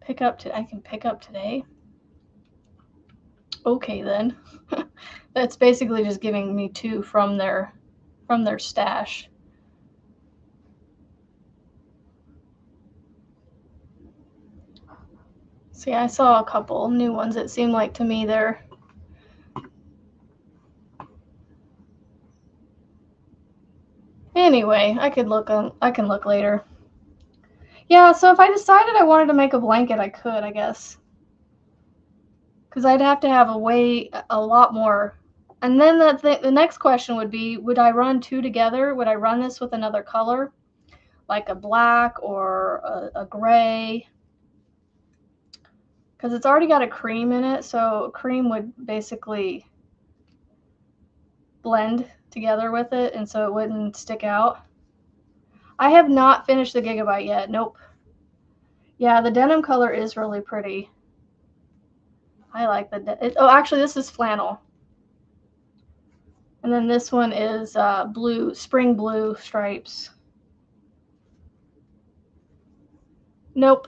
S1: I can pick up today. Okay, then. That's basically just giving me 2 from their stash. See, I saw a couple new ones. It seemed like to me they're anyway. I can look later. Yeah, so if I decided I wanted to make a blanket, I could, I guess. Because I'd have to have a lot more. And then the next question would be, would I run 2 together? Would I run this with another color, like a black or a gray? Because it's already got a cream in it, so cream would basically blend together with it, and so it wouldn't stick out. I have not finished the Gigabyte yet. Nope. Yeah, the denim color is really pretty. I like oh, actually, this is flannel. And then this one is blue, spring blue stripes. Nope.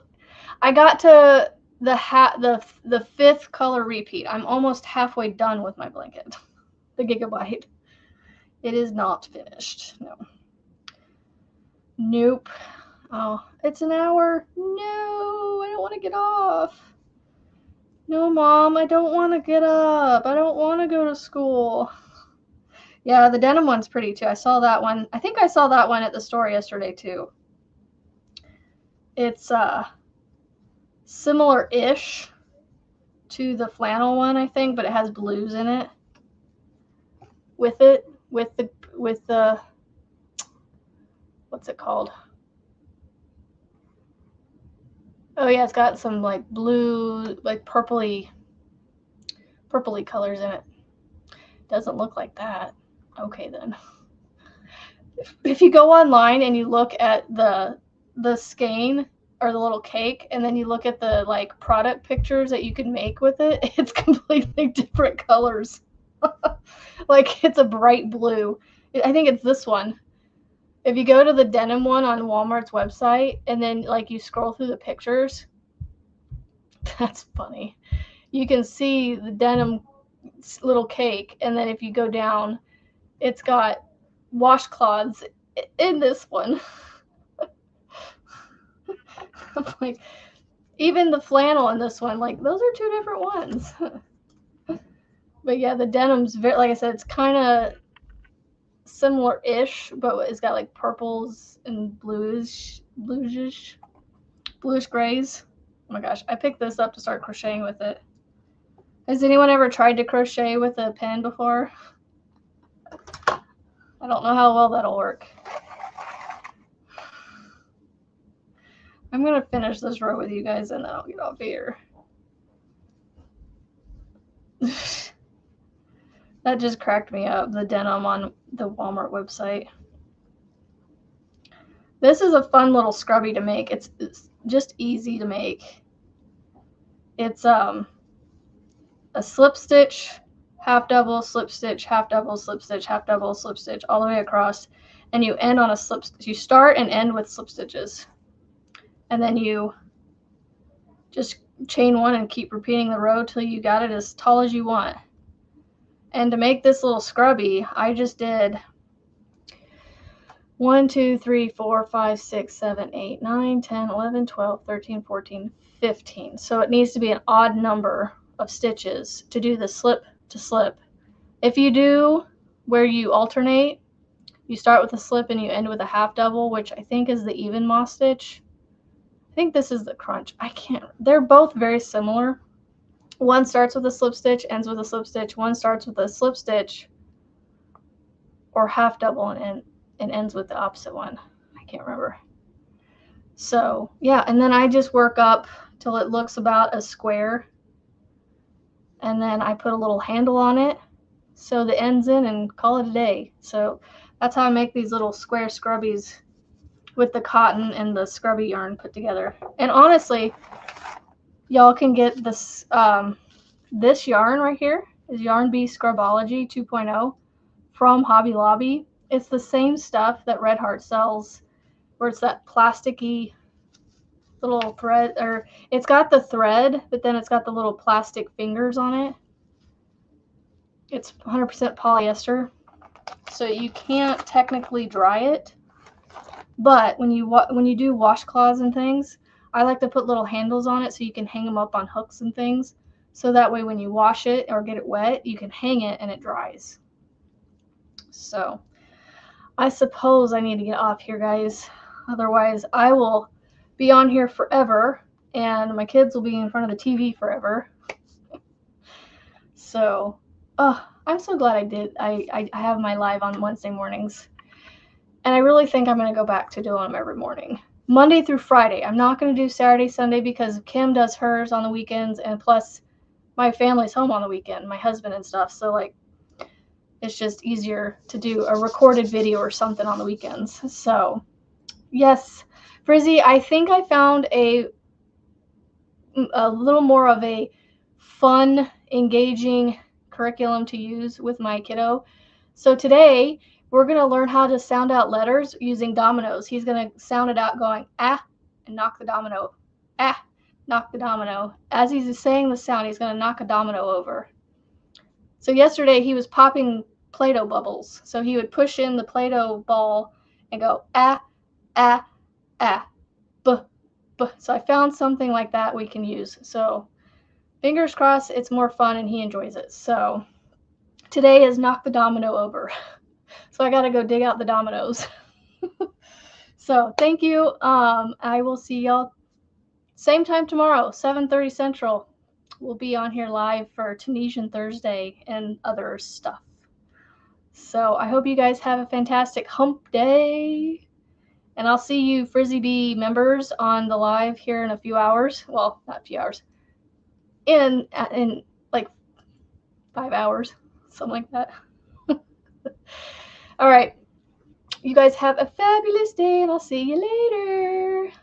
S1: I got to the fifth color repeat. I'm almost halfway done with my blanket. The Gigabyte. It is not finished. No. Nope. Oh, it's an hour. No, I don't want to get off. No, Mom, I don't want to get up. I don't want to go to school. Yeah, the denim one's pretty too. I saw that one. I think I saw that one at the store yesterday too. It's similar-ish to the flannel one, I think, but it has blues in it. With the what's it called? Oh yeah, it's got some like blue, like purpley colors in it. Doesn't look like that. Okay then. If you go online and you look at the skein or the little cake, and then you look at the like product pictures that you can make with it, it's completely different colors. Like it's a bright blue. I think it's this one. If you go to the denim one on Walmart's website and then like you scroll through the pictures, that's funny. You can see the denim little cake, and then if you go down, it's got washcloths in this one. I'm like, even the flannel in this one, like those are two different ones. But yeah, the denim's very, like I said, it's kind of similar-ish, but it's got like purples and bluish grays. Oh my gosh, I picked this up to start crocheting with it. Has anyone ever tried to crochet with a pen before? I don't know how well that'll work. I'm going to finish this row with you guys and then I'll get off here. That just cracked me up, the denim on the Walmart website. This is a fun little scrubby to make. It's just easy to make. It's a slip stitch, half double, slip stitch, half double, slip stitch, half double, slip stitch, all the way across, and you end on a slip. You start and end with slip stitches, and then you just chain one and keep repeating the row till you got it as tall as you want. And to make this little scrubby, I just did 1, 2, 3, 4, 5, 6, 7, 8, 9, 10, 11, 12, 13, 14, 15. So it needs to be an odd number of stitches to do the slip to slip. If you do where you alternate, you start with a slip and you end with a half double, which I think is the even moss stitch. I think this is the crunch. They're both very similar. One starts with a slip stitch, ends with a slip stitch. One starts with a slip stitch or half double and ends with the opposite one. I can't remember. So yeah, and then I just work up till it looks about a square. And then I put a little handle on it so the end's in and call it a day. So that's how I make these little square scrubbies with the cotton and the scrubby yarn put together. And honestly, y'all can get this this yarn right here is Yarn Bee Scrubology 2.0 from Hobby Lobby. It's the same stuff that Red Heart sells, where it's that plasticky little thread, or it's got the thread, but then it's got the little plastic fingers on it. It's 100% polyester, so you can't technically dry it. But when you do washcloths and things, I like to put little handles on it so you can hang them up on hooks and things. So that way when you wash it or get it wet, you can hang it and it dries. So I suppose I need to get off here, guys. Otherwise, I will be on here forever and my kids will be in front of the TV forever. So, I'm so glad I did. I have my live on Wednesday mornings. And I really think I'm going to go back to doing them every morning. Monday through Friday. I'm not going to do Saturday, Sunday because Kim does hers on the weekends. And plus, my family's home on the weekend, my husband and stuff. So, like, it's just easier to do a recorded video or something on the weekends. So, yes. Frizzy, I think I found a a little more of a fun, engaging curriculum to use with my kiddo. So today we're going to learn how to sound out letters using dominoes. He's going to sound it out going ah and knock the domino. Ah, knock the domino. As he's saying the sound, he's going to knock a domino over. So yesterday he was popping Play-Doh bubbles. So he would push in the Play-Doh ball and go ah, ah, ah, b, b. So I found something like that we can use. So fingers crossed it's more fun and he enjoys it. So today is knock the domino over. So I got to go dig out the dominoes. So thank you. I will see y'all same time tomorrow, 7:30 Central. We'll be on here live for Tunisian Thursday and other stuff. So I hope you guys have a fantastic hump day. And I'll see you Frizzy Bee members on the live here in a few hours. Well, not a few hours. In like 5 hours, something like that. All right. You guys have a fabulous day, and I'll see you later.